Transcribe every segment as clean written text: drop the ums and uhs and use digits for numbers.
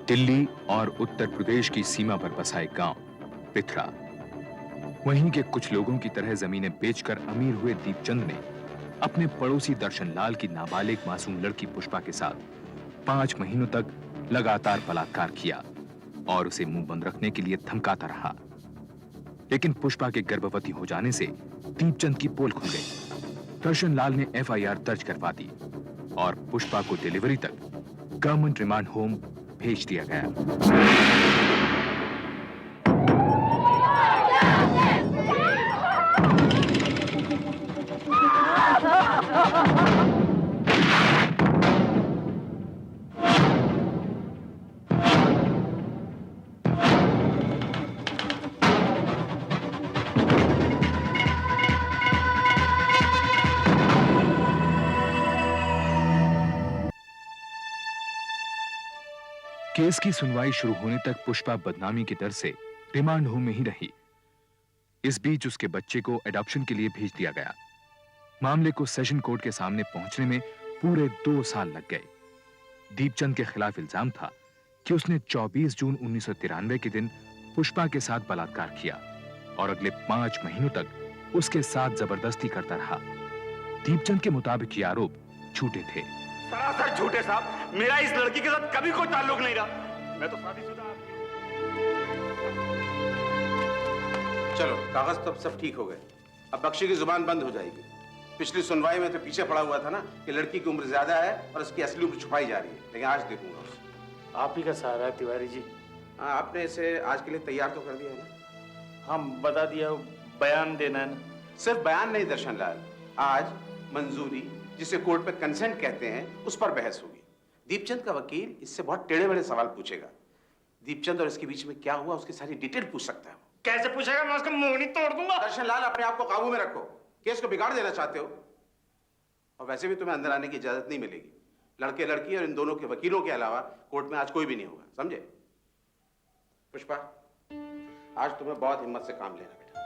दिल्ली और उत्तर प्रदेश की सीमा पर बसा एक गांव पिथरा। वहीं के कुछ लोगों की तरह जमीनें बेचकर अमीर हुए दीपचंद ने अपने पड़ोसी दर्शन लाल की नाबालिग मासूम लड़की पुष्पा के साथ 5 महीनों तक लगातार बलात्कार किया और उसे मुंह बंद रखने के लिए धमकाता रहा। लेकिन पुष्पा के गर्भवती हो जाने से दीपचंद की पोल खुल गई। दर्शन लाल ने FIR दर्ज करवा दी और पुष्पा को डिलीवरी तक गवर्नमेंट रिमांड होम भेज दिया गया। केस की सुनवाई शुरू होने तक पुष्पा बदनामी के डर से रिमांड होम में ही रही। इस बीच उसके बच्चे को एडॉप्शन के लिए भेज दिया गया। मामले को सेशन कोर्ट के सामने पहुंचने में पूरे 2 साल लग गए। दीपचंद के खिलाफ इल्जाम था कि उसने 24 जून 1993 के दिन पुष्पा के साथ बलात्कार किया और अगले 5 महीनों तक उसके साथ जबरदस्ती करता रहा। दीपचंद के मुताबिक ये आरोप झूठे थे। सरासर झूठे साहब। मेरा इस लड़की के साथ कभी कोई ताल्लुक नहीं रहा। मैं तो शादीशुदा। चलो कागज तो सब ठीक हो गए। अब बख्शी की जुबान बंद हो जाएगी। पिछली सुनवाई में तो पीछे पड़ा हुआ था ना कि लड़की की उम्र ज्यादा है और उसकी असली उम्र छुपाई जा रही है, लेकिन आज देखूंगा उसे। आप ही का सहारा है तिवारी जी। हाँ, आपने इसे आज के लिए तैयार तो कर दिया है ना? हम बता दिया, बयान देना है ना? सिर्फ बयान नहीं दर्शन लाल, आज मंजूरी जिसे कोर्ट में कंसेंट कहते हैं उस पर बहस होगी। दीपचंद का वकील इससे बहुत टेढ़े मेढ़े सवाल पूछेगा। दीपचंद और इसके बीच में क्या हुआ उसकी सारी डिटेल पूछ सकता है। कैसे पूछेगा? मैं उसका मुंह नहीं तोड़ दूंगा। दर्शन लाल, अपने आप को काबू में रखो। केस को बिगाड़ देना चाहते हो और वैसे भी तुम्हें अंदर आने की इजाजत नहीं मिलेगी। लड़के लड़की और इन दोनों के वकीलों के अलावा कोर्ट में आज कोई भी नहीं होगा, समझे? पुष्पा, आज तुम्हें बहुत हिम्मत से काम लेना बेटा।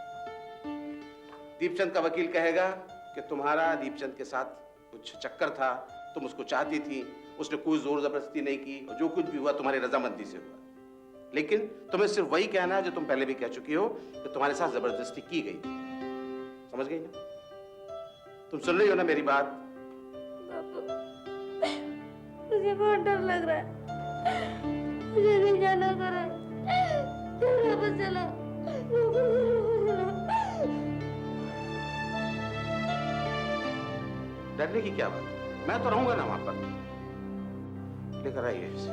दीपचंद का वकील कहेगा कि तुम्हारा दीपचंद के साथ कुछ चक्कर था, तुम उसको चाहती थी, उसने कोई जोर जबरदस्ती नहीं की और जो कुछ भी हुआ तुम्हारी रजामंदी से हुआ। लेकिन तुम्हें सिर्फ वही कहना है जो तुम पहले भी कह चुकी हो कि तुम्हारे साथ जबरदस्ती की गई। समझ गई ना? तुम सुन रही हो ना मेरी बात? मुझे बहुत डर लग रहा है। मुझे नहीं जाना कर रहा है। वापस चलो। डरने की क्या बात है? मैं तो रहूंगा ना वहां पर। लेकर आइए इसे।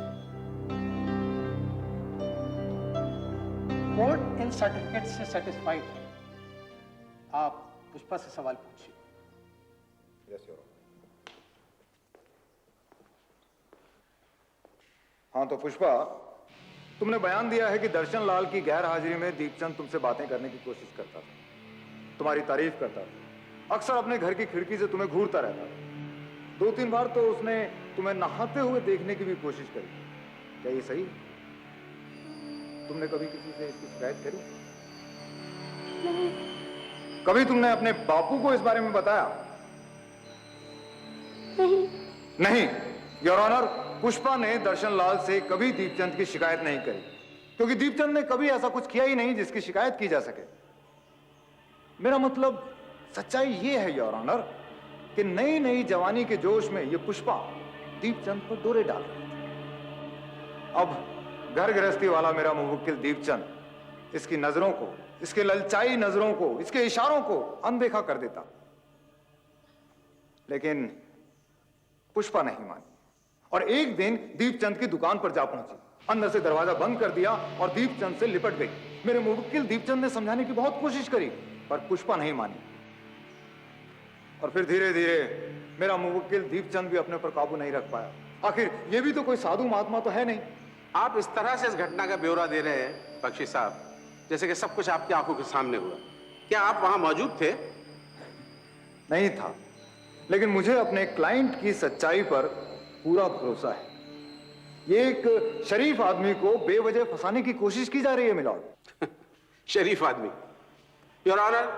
कोर्ट इन सर्टिफिकेट से सेटिस्फाइड है। आप पुष्पा से सवाल पूछिए। Yes your honour. हाँ तो पुष्पा, तुमने बयान दिया है कि दर्शन लाल की गैर हाजिरी में दीपचंद तुमसे बातें करने की कोशिश करता था, तुम्हारी तारीफ करता था, अक्सर अपने घर की खिड़की से तुम्हें घूरता रहता था। 2-3 बार तो उसने तुम्हें नहाते हुए देखने की भी कोशिश करी। क्या ये सही? तुमने कभी किसी से इसकी शिकायत करी? नहीं। कभी तुमने अपने बापू को इस बारे में बताया? नहीं। नहीं। योर ऑनर, पुष्पा ने दर्शन लाल से कभी दीपचंद की शिकायत नहीं करी, क्योंकि दीपचंद ने कभी ऐसा कुछ किया ही नहीं जिसकी शिकायत की जा सके। मेरा मतलब सच्चाई यह है योर ऑनर कि नई नई जवानी के जोश में यह पुष्पा दीपचंद पर डोरे डाल रही थी। अब घर गृहस्थी वाला मेरा मुवक्किल दीपचंद इसकी नजरों को, इसके ललचाई नजरों को, इसके इशारों को अनदेखा कर देता, लेकिन पुष्पा नहीं मानी और एक दिन दीपचंद की दुकान पर जा पहुंची, अंदर से दरवाजा बंद कर दिया और दीपचंद से लिपट गई। मेरे मुवक्किल दीपचंद ने समझाने की बहुत कोशिश करी पर पुष्पा नहीं मानी और फिर धीरे धीरे मेरा मुवक्किल दीपचंद भी अपने पर काबू नहीं रख पाया। आखिर ये भी तो कोई साधु महात्मा तो है नहीं। आप इस तरह से इस घटना का ब्यौरा दे रहे हैं बख्शी साहब, जैसे कि सब कुछ आपकी आंखों के सामने हुआ। क्या आप वहां मौजूद थे? नहीं था, लेकिन मुझे अपने क्लाइंट की सच्चाई पर पूरा भरोसा है। ये एक शरीफ आदमी को बेवजह फंसाने की कोशिश की जा रही है मिलॉर्ड। शरीफ आदमी? योर ऑनर,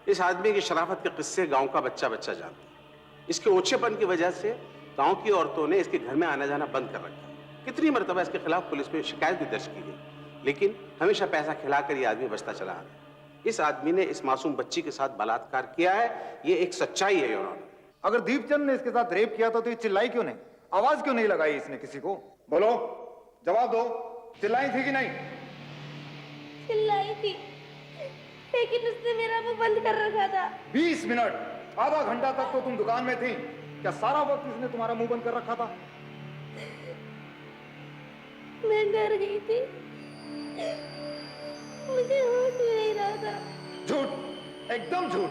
इस आदमी की शराफत के किस्से गांव का बच्चा बच्चा जानता है। इसके ओछेपन की वजह से गांव की औरतों ने इसके घर में आना जाना बंद कर रखा है। कितनी मरतबा इसके खिलाफ पुलिस में शिकायत भी दर्ज की गई, लेकिन हमेशा पैसा खिलाकर ये आदमी बचता चला आ रहा है। इस आदमी ने इस मासूम बच्ची के साथ बलात्कार किया है, ये एक सच्चाई है योर ऑनर। अगर दीपचंद ने इसके साथ रेप किया था तो ये चिल्लाई क्यों नहीं, आवाज क्यों नहीं लगाई इसने किसी को? बोलो, जवाब दो, चिल्लाई थी कि नहीं? चिल्लाई थी, लेकिन उसने मेरा मुंह बंद कर रखा था। 20 मिनट, आधा घंटा तक तो तुम दुकान में थी, क्या सारा वक्त इसने तुम्हारा मुंह बंद कर रखा था? मैं डर गई थी, मुझे होश नहीं रहा था। झूठ, एकदम झूठ।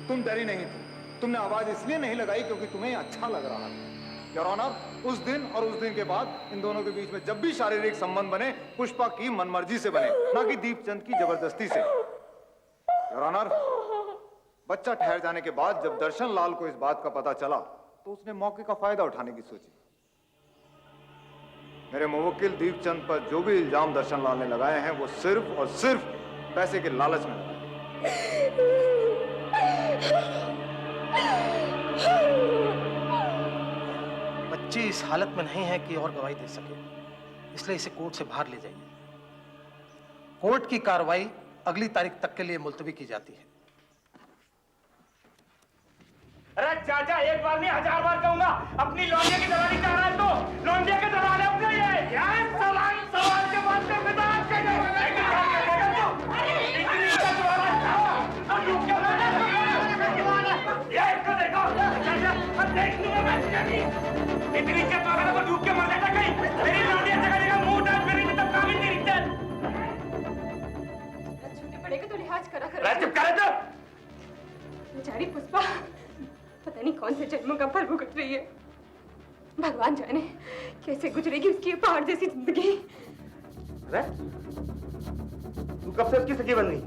तुम डरी नहीं थी, तुमने आवाज इसलिए नहीं लगाई क्योंकि तुम्हें अच्छा लग रहा था। योर ऑनर, उस दिन और उस दिन के बाद इन दोनों के बीच में जब भी शारीरिक संबंध बने, पुष्पा की मनमर्जी से बने, ना कि दीपचंद की जबरदस्ती से। योर ऑनर, बच्चा ठहर जाने के बाद जब दर्शन लाल को इस बात का पता चला तो उसने मौके का फायदा उठाने की सोची। मेरे मुवक्किल दीपचंद पर जो भी इल्जाम दर्शन लाल ने लगाए हैं वो सिर्फ और सिर्फ पैसे के लालच में लगाए। बच्ची इस हालत में नहीं है कि और गवाही दे सके, इसलिए इसे कोर्ट से बाहर ले जाइए। कोर्ट की कार्रवाई अगली तारीख तक के लिए मुलतवी की जाती है। अरे चाचा, एक बार नहीं 1000 बार कहूंगा, अपनी लौंडिया की दलाली चाह रहा है तो लौंडिया के दलाल है अपने ये। क्या सवाल के बाद में विदात कर इतनी इज्जत वगैरह को डूब के मर जाता कहीं। मेरी लौंडिया जगह जगह मुंह डाल मेरी तब काबिल नहीं इज्जत। छोटे बड़े का तो लिहाज करा कर। चुप करे तो। बेचारी पुष्पा पता नहीं कौन से जन्मों का फल भुगत रही है। भगवान जाने कैसे गुजरेगी उसकी पहाड़ जैसी जिंदगी। अरे तू कब से उसकी सखी बन गई?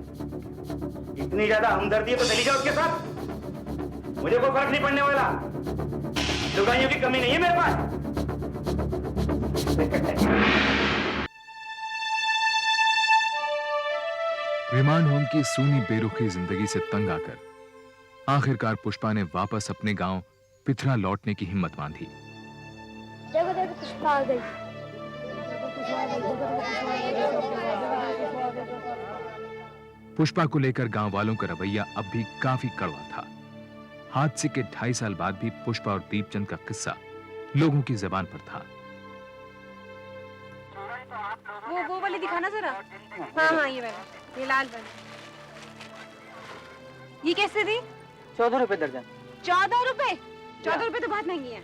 इतनी ज्यादा हमदर्दी है तो चली जाओ उसके साथ, मुझे कोई फर्क नहीं पड़ने वाला। लुगाइयों की कमी नहीं है मेरे पास। रिमांड होम की सूनी बेरुखी जिंदगी से तंग आकर आखिरकार पुष्पा ने वापस अपने गांव पिथरा लौटने की हिम्मत बांधी। देखो देखो पुष्पा आ गई। पुष्पा को लेकर गांव वालों का रवैया अब भी काफी कड़वा था। हादसे के 2.5 साल बाद भी पुष्पा और दीपचंद का किस्सा लोगों की जुबान पर था। वो वाली दिखाना जरा। हाँ ये वाला, ये लाल वाला। ये कैसे दी? 14 रुपए दर्जन। 14 रुपए? 14 रुपए तो बहुत महंगी है।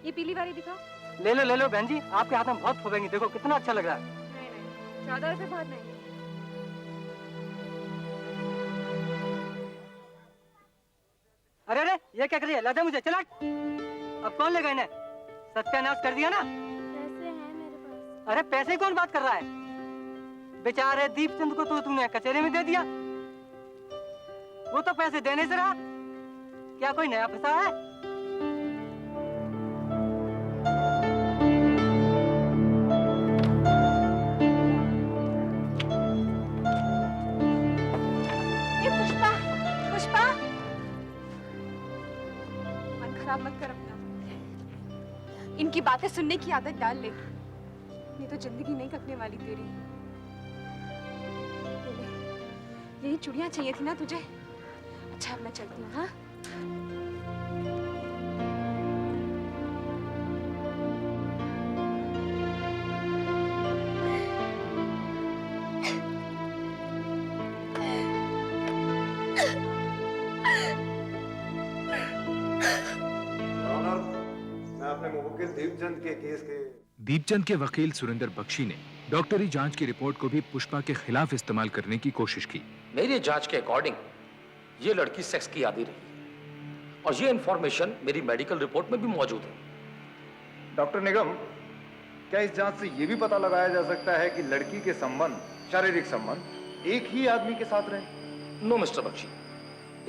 ये पीली वाली दिखाओ। ले लो बहन जी, आपके हाथ में बहुत फूबेंगी, देखो कितना अच्छा लग रहा है। नहीं 14 रुपए बहुत महंगी है। अरे ये क्या कर रही है? ला दे मुझे, चला। अब कौन लेगा इन्हें? सत्यानाश कर दिया ना। पैसे हैं मेरे पास। अरे पैसे कौन बात कर रहा है? बेचारे दीपचंद को तो तूने कचहरी में दे दिया, वो तो पैसे देने से रहा। क्या कोई नया फंसा है? ये पुष्पा, पुष्पा, मन खराब मत कर अपना। इनकी बातें सुनने की आदत डाल ले, नहीं तो जिंदगी नहीं कटने वाली तेरी। यही चूड़ियां चाहिए थी ना तुझे? अच्छा अब मैं चलती हूँ। हाँ मैं अपने मुवक्किल दीपचंद के केस के दीपचंद के वकील सुरेंद्र बख्शी ने डॉक्टरी जांच की रिपोर्ट को भी पुष्पा के खिलाफ इस्तेमाल करने की कोशिश की। मेरी जांच के अकॉर्डिंग ये लड़की सेक्स की आदी रही और ये इंफॉर्मेशन मेरी मेडिकल रिपोर्ट में भी मौजूद है। डॉक्टर निगम, क्या इस जांच से यह भी पता लगाया जा सकता है कि लड़की के संबंध, शारीरिक संबंध एक ही आदमी के साथ रहे? नो मिस्टर बख्शी,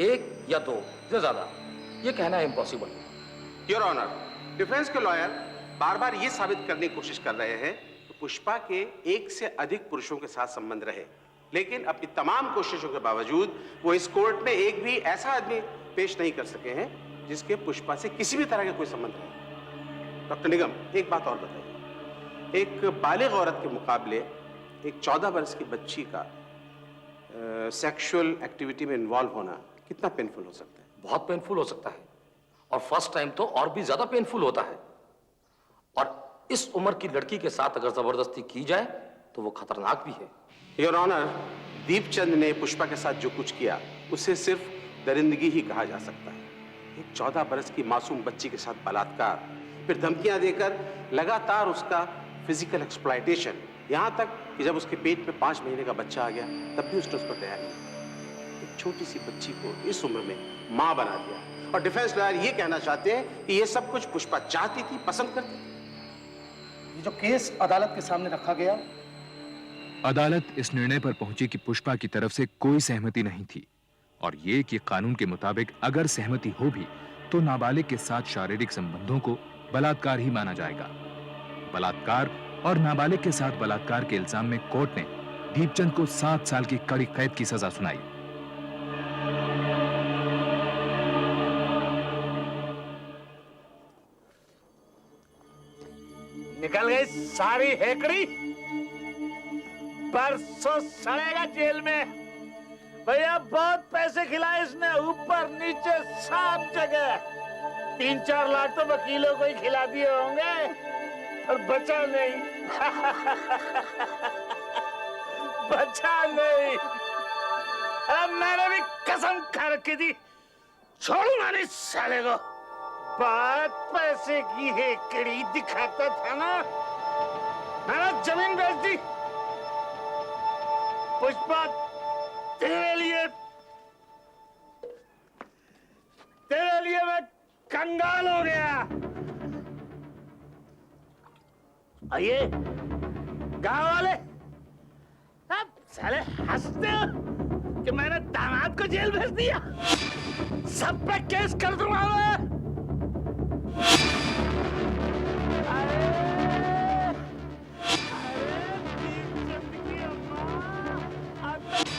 एक या दो या ज्यादा, ये कहना इम्पॉसिबल। योर ऑनर, डिफेंस के लॉयर बार बार ये साबित करने की कोशिश कर रहे हैं कि पुष्पा के एक से अधिक पुरुषों के साथ संबंध रहे, लेकिन अपनी तमाम कोशिशों के बावजूद वो इस कोर्ट में एक भी ऐसा आदमी पेश नहीं कर सके हैं जिसके पुष्पा से किसी भी तरह के कोई संबंध रहे। डॉक्टर निगम, एक बात और बताइए, एक बालिग औरत के मुकाबले एक 14 बरस की बच्ची का सेक्सुअल एक्टिविटी में इन्वॉल्व होना कितना पेनफुल हो सकता है? बहुत पेनफुल हो सकता है, और फर्स्ट टाइम तो और भी ज्यादा पेनफुल होता है। और इस उम्र की लड़की के साथ अगर जबरदस्ती की जाए तो वो खतरनाक भी है। योर ऑनर, दीपचंद ने पुष्पा के साथ जो कुछ किया उसे सिर्फ दरिंदगी ही कहा जा सकता है। एक 14 बरस की मासूम बच्ची के साथ बलात्कार, फिर धमकियां देकर लगातार उसका फिजिकल एक्सप्लॉयटेशन, यहां तक कि जब उसके पेट में 5 महीने का बच्चा आ गया तब भी उसने उस पर दया नहीं। एक छोटी सी बच्ची को इस उम्र में मां बना दिया। और डिफेंस लॉयर ये कहना चाहते हैं कि ये सब कुछ पुष्पा चाहती थी, पसंद करती थी। ये जो केस अदालत के सामने रखा गया, अदालत इस निर्णय पर पहुंची कि पुष्पा की तरफ से कोई सहमति नहीं थी, और ये कि कानून के मुताबिक अगर सहमति हो भी तो नाबालिग के साथ शारीरिक संबंधों को बलात्कार ही माना जाएगा। बलात्कार और नाबालिग के साथ बलात्कार के इल्जाम में कोर्ट ने दीपचंद को 7 साल की कड़ी कैद की सजा सुनाई। निकल गई सारी हेकड़ी, परसों सड़ेगा जेल में। भैया बहुत पैसे खिलाए इसने, ऊपर नीचे सब जगह। 3-4 लाख तो वकीलों को ही खिला दिए होंगे, और बचा नहीं। बचा नहीं। अब मैंने भी कसम खा रखी थी, छोड़ूंगा नहीं साले को। बात पैसे की हेकड़ी दिखाता था ना, मैंने जमीन बेच दी। पुष्पा तेरे लिए मैं कंगाल हो गया। और ये गांव वाले अब साले हंसते हो कि मैंने दामाद को जेल भेज दिया। सब पे केस कर दूंगा मैं।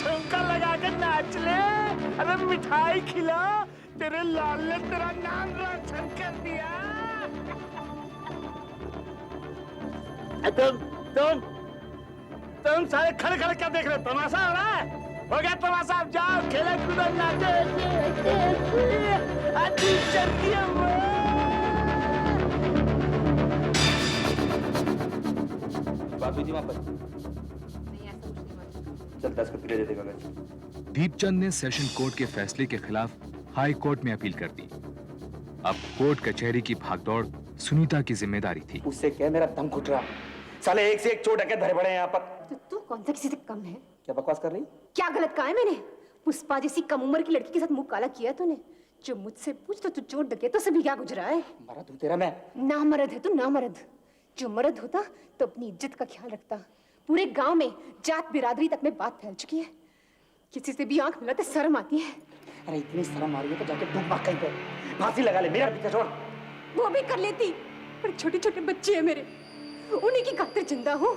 ठुमका लगा के नाच ले, अरे मिठाई खिला, तेरे लाल ने तेरा नाम रोशन कर दिया। तुम सारे खड़े खड़े क्या देख रहे हो? तमाशा हो रहा है? हो गया तमाशा, अब जाओ खेले कूदो नाचो। बात हुई थी वहां पर? चल 10 को दे दे कागज। दीपचंद ने सेशन कोर्ट के फैसले के खिलाफ हाई कोर्ट में अपील कर दी। अब कोर्ट कचहरी की भागदौड़ सुनीता की जिम्मेदारी थी। उससे क्या मेरा दम घुट रहा, साले एक से एक चोट डकैत धरे पड़े हैं यहाँ पर। तो तू कौन सा किसी से कम है? क्या बकवास कर रही? क्या गलत कहा है मैंने? पुष्पा जैसी कम उम्र की लड़की के साथ मुंह काला किया तूने। जो मुझसे पूछ तो तू चोट डकैत तो सभी क्या गुजरा है? मरद हूँ तेरा मैं। ना मर्द है तू, ना मर्द। जो मर्द होता तो अपनी इज्जत का ख्याल रखता। पूरे गांव में जात बिरादरी तक में बात फैल चुकी है, किसी से भी आंख मिलाते शर्म आती है। अरे इतनी शर्म आ रही है तो जाके डूब मार कहीं पे, फांसी लगा ले, मेरा पीछा छोड़। वो भी कर लेती, पर छोटे छोटे बच्चे हैं मेरे, उन्हीं की खातिर जिंदा हूँ।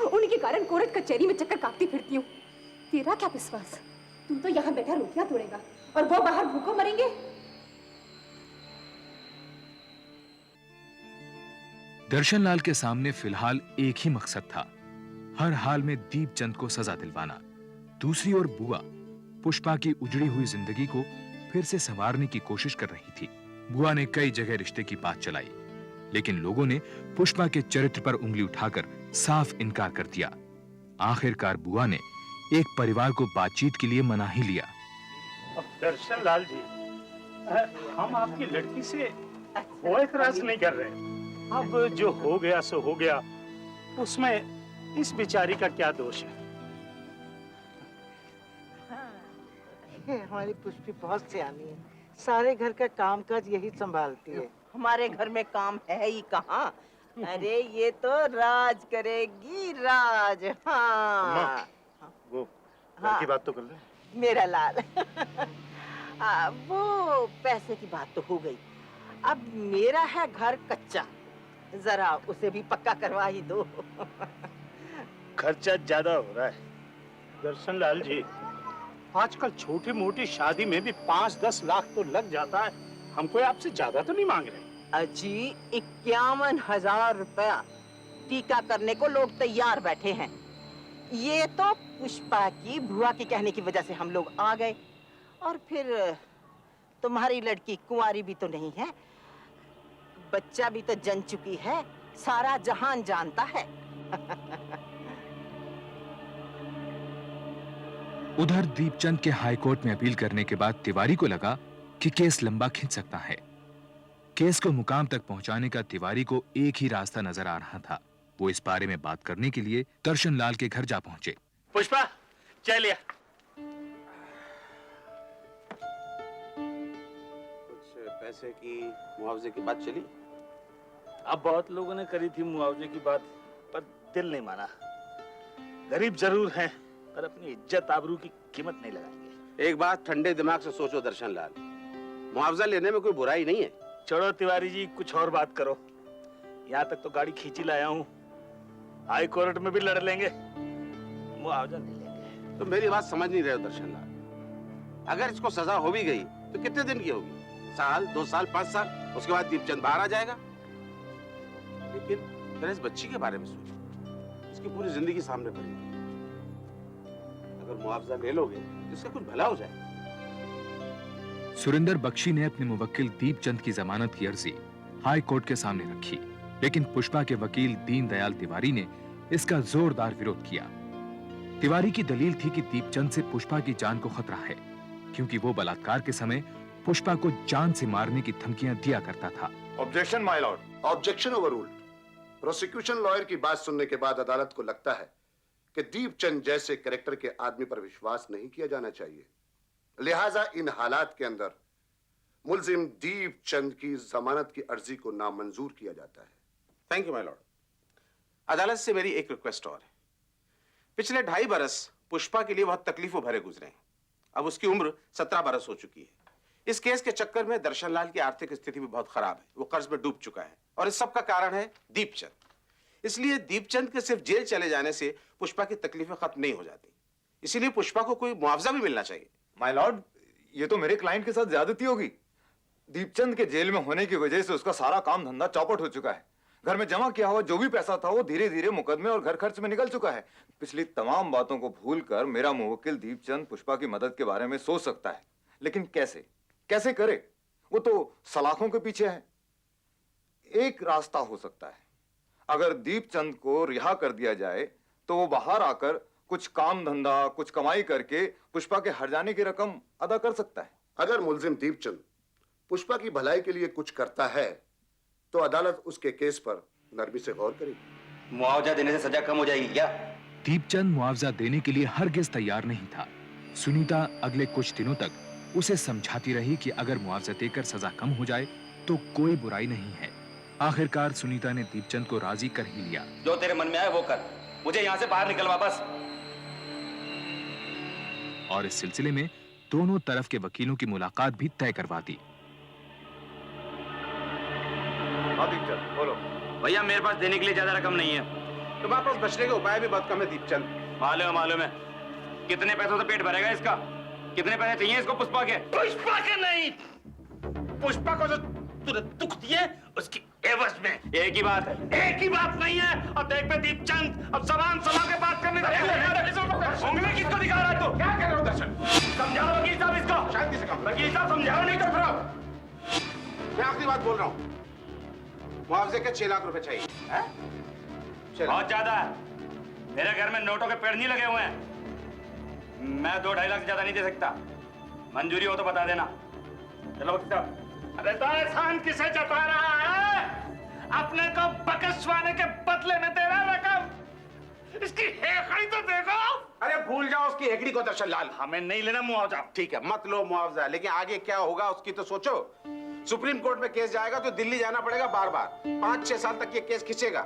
उन्हीं के कारण कोर्ट कचहरी में चक्कर काटती फिरती हूँ। तेरा क्या विश्वास? तू तो यहाँ बैठा रोटियां तोड़ेगा और वो बाहर भूखों मरेंगे। दर्शन लाल के सामने फिलहाल एक ही मकसद था, हर हाल में दीपचंद को सजा दिलवाना। दूसरी ओर बुआ पुष्पा की उजड़ी हुई जिंदगी को फिर से संवारने की कोशिश कर रही थी। बुआ ने कई जगह रिश्ते की बात चलाई, लेकिन लोगों ने पुष्पा के चरित्र पर उंगली उठाकर साफ इनकार कर दिया। आखिरकार बुआ ने एक परिवार को बातचीत के लिए मना ही लिया। अब दर्शन लाल जी, हम आपकी लड़की से कोई एतराज नहीं कर रहे। अब जो हो गया सो हो गया, उसमें इस बेचारी का क्या दोष है? हमारी पुष्पी बहुत सियानी है, सारे घर का कामकाज यही संभालती है। हमारे घर में काम है ही कहाँ। अरे ये तो राज करेगी, राज। हाँ वो घर की बात तो कर ले। मेरा लाल। वो पैसे की बात तो हो गई, अब मेरा है घर कच्चा, जरा उसे भी पक्का करवा ही दो। खर्चा ज्यादा हो रहा है दर्शन लाल जी। आजकल छोटी मोटी शादी में भी 5-10 लाख तो लग जाता है। हम कोई आपसे ज्यादा तो नहीं मांग रहे। अजी 51,000 रुपया टीका करने को लोग तैयार बैठे हैं। ये तो पुष्पा की बुआ की कहने की वजह से हम लोग आ गए। और फिर तुम्हारी लड़की कुंवारी भी तो नहीं है, बच्चा भी तो जन चुकी है, सारा जहान जानता है। उधर दीपचंद के हाईकोर्ट में अपील करने के बाद तिवारी को लगा कि केस लंबा खिंच सकता है। केस को मुकाम तक पहुंचाने का तिवारी को एक ही रास्ता नजर आ रहा था। वो इस बारे में बात करने के लिए दर्शन लाल के घर जा पहुंचे। पुष्पा, चलिए। कुछ पैसे की मुआवजे की बात चली? अब बहुत लोगों ने करी थी मुआवजे की बात, पर दिल नहीं माना। गरीब जरूर हैं, पर अपनी इज्जत आबरू की कीमत नहीं लगाएंगे। एक बात ठंडे दिमाग से सोचो दर्शन लाल, मुआवजा लेने में कोई बुराई नहीं है। छोड़ो तिवारी जी, कुछ और बात करो। यहाँ तक तो गाड़ी खींची लाया हूँ, हाई कोर्ट में भी लड़ लेंगे, मुआवजा नहीं लेंगे। तो मेरी बात समझ नहीं रहे हो दर्शन लाल। अगर इसको सजा हो भी गई तो कितने दिन की होगी? साल, 2 साल, 5 साल, उसके बाद दीपचंद बाहर आ जाएगा। लेकिन जरा इस बच्ची के बारे में सोचो, उसकी पूरी जिंदगी सामने पड़ी। अगर मुआवजा ले लोगे तो इसका कुछ भला हो जाए। सुरेंद्र बख्शी ने अपने मुवक्किल दीपचंद की जमानत की अर्जी हाई कोर्ट के सामने रखी, लेकिन पुष्पा के वकील दीनदयाल तिवारी ने इसका जोरदार विरोध किया। तिवारी की दलील थी कि दीपचंद से पुष्पा की जान को खतरा है, क्योंकि वो बलात्कार के समय पुष्पा को जान से मारने की धमकियां दिया करता था। Objection my Lord. Objection overruled. Prosecution lawyer की बात सुनने के बाद अदालत को लगता है कि दीपचंद जैसे कैरेक्टर के आदमी पर विश्वास नहीं किया जाना चाहिए। लिहाजा इन हालात के अंदर मुल्जिम दीपचंद की जमानत की अर्जी को नामंजूर किया जाता है। Thank you my Lord. अदालत से मेरी एक रिक्वेस्ट और है। पिछले 2.5 बरस पुष्पा के लिए बहुत तकलीफों भरे गुजरे हैं। अब उसकी उम्र 17 बरस हो चुकी है। इस केस के चक्कर में दर्शन लाल की आर्थिक स्थिति भी बहुत खराब है। वो कर्ज में डूब चुका है और इस सब का कारण है दीपचंद। इसलिए दीपचंद के सिर्फ जेल चले जाने से पुष्पा की तकलीफें खत्म नहीं हो जाती। इसीलिए पुष्पा को कोई मुआवजा भी मिलना चाहिए। माय लॉर्ड, ये तो मेरे क्लाइंट के साथ ज्यादती होगी। दीपचंद के जेल में होने की वजह से उसका सारा काम धंधा चौपट हो चुका है। घर में जमा किया हुआ जो भी पैसा था वो धीरे धीरे मुकदमे और घर खर्च में निकल चुका है। पिछली तमाम बातों को भूलकर मेरा मुवक्किल दीपचंद पुष्पा की मदद के बारे में सोच सकता है, लेकिन कैसे कैसे करे? वो तो सलाखों के पीछे है। एक रास्ता हो सकता है, अगर दीपचंद को रिहा कर दिया जाए तो वो बाहर आकर कुछ काम धंधा, कुछ कमाई करके पुष्पा के हर जाने की रकम अदा कर सकता है। अगर मुल्जिम दीपचंद पुष्पा की भलाई के लिए कुछ करता है तो अदालत उसके केस पर नरमी से गौर करेगी। मुआवजा देने से सजा कम हो जाएगी क्या? दीपचंद मुआवजा देने के लिए हरगिज तैयार नहीं था। सुनीता अगले कुछ दिनों तक उसे समझाती रही कि अगर मुआवजा देकर सजा कम हो जाए तो कोई बुराई नहीं है। आखिरकार सुनीता ने दीपचंद को राजी कर ही लिया। जो तेरे मन में आए वो कर, मुझे यहाँ से बाहर निकलवा बस। और इस सिलसिले में दोनों तरफ के वकीलों की मुलाकात भी तय करवा दी। दीपचंद बोलो। भैया मेरे पास देने के लिए ज्यादा रकम नहीं है। तुम्हारे पास बचने के उपाय भी बहुत कम है दीपचंद। मालूम है। कितने पैसों से पेट भरेगा इसका? कितने पैसे चाहिए इसको पुष्पा के? पुष्पा के नहीं, पुष्पा को जो तूने दुख दिए उसकी एवज में। एक ही बात है। एक ही बात नहीं है। अब देख पे दीपचंद, अब जबान संभाल के बात करने दे। उंगली किसको दिखा रहा है तू? क्या कह रहे हो दर्शन? समझाओ वकील साहब इसको। शांति से काम। वकील साहब समझाओ, नहीं तो फिर मैं आखिरी बात बोल रहा हूँ। मुआवजे के 6 लाख रुपए चाहिए। बहुत ज्यादा है। मेरे घर में नोटों के पेड़ नहीं लगे हुए हैं। मैं 2-2.5 लाख से ज्यादा नहीं दे सकता। मंजूरी हो तो बता देना। चलो वकील साहब। अरे तो एहसान किसे जता रहा है? अपने को बकसवाने के बदले में दे रहा रकम। इसकी हेकड़ी तो देखो। अरे भूल जाओ उसकी हेकड़ी को दर्शन लाल। हमें नहीं लेना मुआवजा। ठीक है, मत लो मुआवजा, लेकिन आगे क्या होगा उसकी तो सोचो। सुप्रीम कोर्ट में केस जाएगा तो दिल्ली जाना पड़ेगा बार बार। 5-6 साल तक ये केस खींचेगा।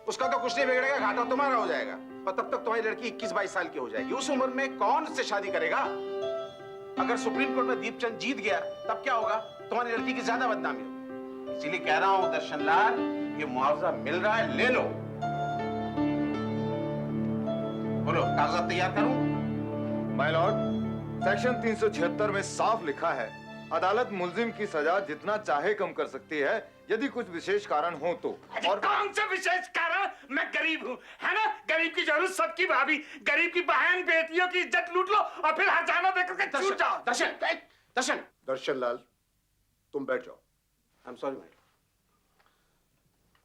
उसका तो कुछ नहीं बिगड़ेगा, घाटा तुम्हारा हो जाएगा। और तब तक तुम्हारी लड़की 21-22 साल की हो जाएगी। उस उम्र में कौन उससे शादी करेगा? अगर सुप्रीम कोर्ट में दीपचंद जीत गया तब क्या होगा? तुम्हारी लड़की की ज्यादा बदनामी होगी। इसीलिए कह रहा हूं दर्शन लाल, ये मुआवजा मिल रहा है, ले लो। बोलो, कागजात तैयार करूं? माय लॉर्ड, सेक्शन 376 में साफ लिखा है, अदालत मुल्जिम की सजा जितना चाहे कम कर सकती है यदि कुछ विशेष कारण हो तो। और कौन से विशेष कारण? मैं गरीब हूँ, है ना? गरीब की जरूरत सबकी भाभी, गरीब की बहन बेटियों की इज्जत लूट लो और फिर हजाना देकर के छूट जाओ। दर्शन, दर्शन, दर्शन लाल, तुम बैठ जाओ। I am sorry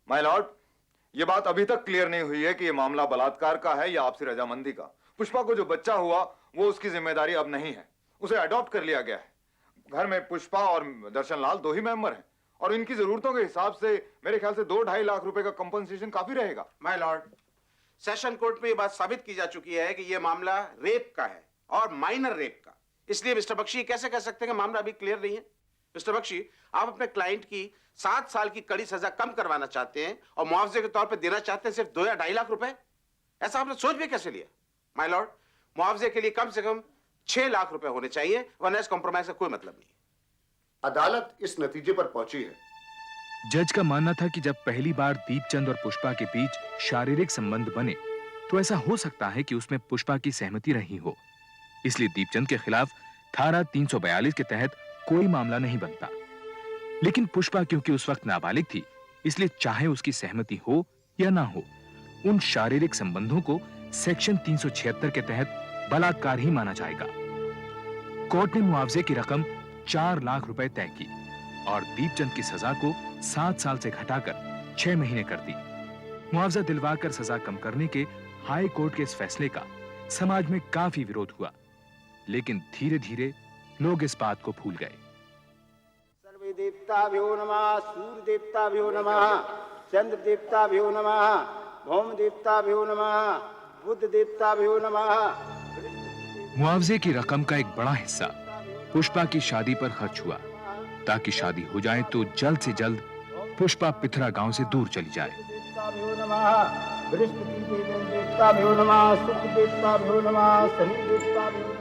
my Lord, ये बात अभी तक क्लियर नहीं हुई है कि ये मामला बलात्कार का है या आपसी रजामंदी का। पुष्पा को जो बच्चा हुआ वो उसकी जिम्मेदारी अब नहीं है, उसे अडॉप्ट कर लिया गया है। घर में पुष्पा और दर्शन लाल 2 ही मेंबर हैं और इनकी जरूरतों के हिसाब से मेरे ख्याल से 2-2.5 लाख रुपए का कंपनसेशन काफी रहेगा। माय लॉर्ड, सेशन कोर्ट में ये बात साबित की जा चुकी है कि ये मामला रेप का है और माइनर रेप का। इसलिए मिस्टर बख्शी कैसे कह सकते हैं कि मामला अभी क्लियर नहीं है? मिस्टर बख्शी, आप अपने क्लाइंट की 7 साल की कड़ी सजा कम करवाना चाहते हैं और मुआवजे के तौर पर देना चाहते हैं सिर्फ 2 या 2.5 लाख रुपए। ऐसा आपने सोच भी कैसे लिया? माय लॉर्ड, मुआवजे के लिए कम से कम 6 लाख रुपए होने चाहिए, वरना इस कॉम्प्रोमाइज का कोई मतलब नहीं। अदालत इस नतीजे पर पहुंची है। जज का मानना था कि जब पहली बार दीपचंद और पुष्पा के बीच शारीरिक संबंध बने तो ऐसा हो सकता है कि उसमें पुष्पा की सहमति रही हो, इसलिए दीपचंद के खिलाफ धारा 342 के तहत कोई मामला नहीं बनता। लेकिन पुष्पा क्योंकि उस वक्त नाबालिग थी, इसलिए चाहे उसकी सहमति हो या ना हो, उन शारीरिक संबंधों को सेक्शन 376 के तहत बलात्कार ही माना जाएगा। कोर्ट ने मुआवजे की रकम 4 लाख रुपए तय की और दीपचंद की सजा को 7 साल से घटाकर 6 महीने कर दी। मुआवजा दिलवाकर सजा कम करने के हाई कोर्ट के इस फैसले का समाज में काफी विरोध हुआ, लेकिन धीरे धीरे लोग इस बात को भूल गए। सर्वे देवताभ्यो नमः, सूर्य देवताभ्यो नमः, चंद्र देवताभ्यो नमः, भौम देवताभ्यो नमः, बुद्ध देवताभ्यो नमः। मुआवजे की रकम का एक बड़ा हिस्सा पुष्पा की शादी पर खर्च हुआ, ताकि शादी हो जाए तो जल्द से जल्द पुष्पा पिथरा गांव से दूर चली जाए। देवताभ्यो नमः, बृहस्पति देवताभ्यो नमः, शुक्र देवताभ्यो नमः, शनि देवताभ्यो